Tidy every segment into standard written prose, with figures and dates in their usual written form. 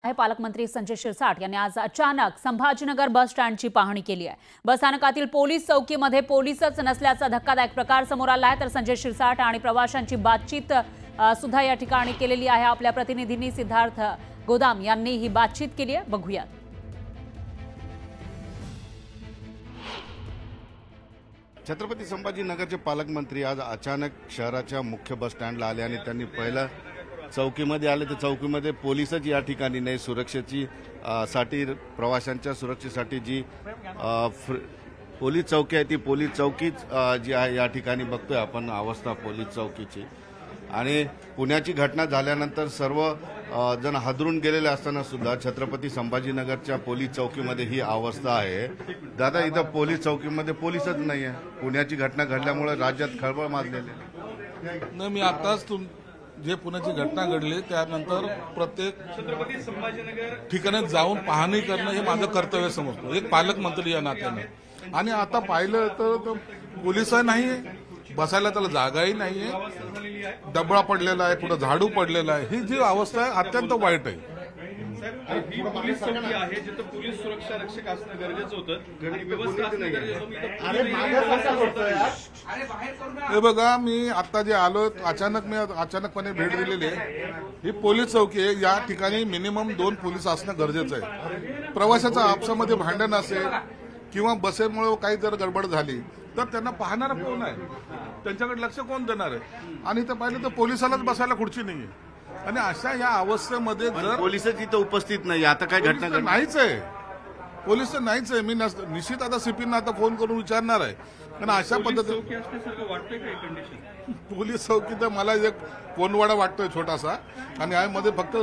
आहे पालकमंत्री संजय शिरसाट यांनी आज अचानक संभाजीनगर बस स्टँडची पाहणी केली आहे। बस स्थानकातील पोलीस चौकीमध्ये पोलीसच नसल्याचा धक्कादायक प्रकार समोर आला आहे। तर संजय शिरसाट आणि प्रवाशांची बातचीत सुद्धा या ठिकाणी केलेली आहे। आपल्या प्रतिनिधींनी सिद्धार्थ गोदाम यांनी ही बातचीत केली आहे, बघूया। छत्रपती संभाजीनगरचे पालकमंत्री आज अचानक शहराच्या मुख्य बस स्टँडला आले आणि त्यांनी पहिलं चौकीमध्ये आले। तर चौकीमध्ये पोलीसच या ठिकाणी नाही, सुरक्षेची साठी प्रवाशांच्या सुरक्षेसाठी जी पोलीस चौकी आहे ती पोलीस चौकीच जी आहे या ठिकाणी बघतोय आपण अवस्था पोलीस चौकीची। आणि पुण्याची घटना झाल्यानंतर सर्व जण हादरून गेलेले असताना सुद्धा छत्रपती संभाजीनगरच्या पोलीस चौकीमध्ये ही अवस्था आहे। दादा, इथं पोलीस चौकीमध्ये पोलीसच नाही आहे। पुण्याची घटना घडल्यामुळे राज्यात खळबळ माजलेली नाही। मी आताच जे पुण्याची घटना घडली त्यानंतर प्रत्येक छत्रपती संभाजीनगर ठिकाणी जाऊन पाहणी करणं हे माझं कर्तव्य समजतो, एक पालकमंत्री या नात्याने। आणि आता पाहिलं तर पोलिसही नाही, बसायला त्याला जागाही नाहीये, डबळा पडलेला आहे, कुठं झाडू पडलेला आहे। ही जी अवस्था आहे अत्यंत वाईट आहे। ही पोलीस चौकी आहे जिथे पोलीस सुरक्षा रक्षक असणं गरजेचं होतं, व्यवस्था असणं गरजेचं होतं। हे बघा, मी आता जे आलो अचानकपणे भेट दिलेली आहे। ही पोलीस चौकी आहे, या ठिकाणी मिनिमम 2 पोलीस असणं गरजेचं आहे। प्रवाशाच्या आपसामध्ये भांडण असेल किंवा बसेमुळे काही जर गडबड झाली तर त्यांना पाहणारा कोण आहे, त्यांच्याकडे लक्ष कोण देणार आहे? आणि इथं पाहिलं तर पोलिसालाच बसायला खुर्ची नाहीये। आणि अशा या अवस्थेमध्ये जर पोलीसच इथं उपस्थित नाही, आता काय घटना नाहीच आहे, पोलीस तर नाहीच आहे। मी निश्चित आता सीपींना आता फोन करून विचारणार आहे, कारण अशा पद्धतीने पोलीस चौकी तर मला एक कोणवाडा वाटतोय छोटासा, आणि यामध्ये फक्त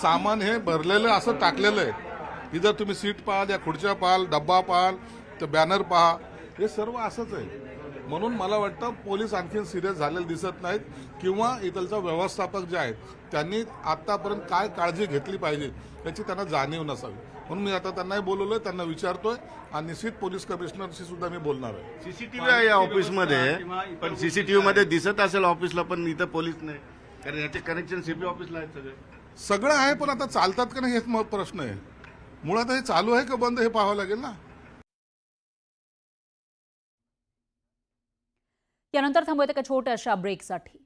सामान हे भरलेलं असं टाकलेलं आहे। इधर तुम्ही सीट पाहाल या खुर्च्या पाहाल, डब्बा पाहाल, तर बॅनर पहा, हे सर्व असंच आहे। म्हणून मला वाटतं पोलीस आणखी सिरियस झालेले दिसत नाहीत, किंवा इथलचा व्यवस्थापक जे आहेत त्यांनी आतापर्यंत काय काळजी घेतली पाहिजे याची त्यांना जाणीव नसावी। म्हणून मी आता त्यांनाही बोलवलोय, त्यांना विचारतोय, आणि निश्चित पोलीस कमिशनरशी सुद्धा मी बोलणार आहे। सीसीटीव्ही आहे या ऑफिसमध्ये, पण सीसीटीव्ही मध्ये दिसत असेल ऑफिसला, पण इथं पोलीस नाही, कारण याचे कनेक्शन सीपी ऑफिसला आहेत सगळं आहे। पण आता चालतात का नाही हेच प्रश्न आहे। मुळात हे चालू आहे का बंद हे पाहावं लागेल ना। यानंतर थांबूया एका छोट्याशा ब्रेकसाठी।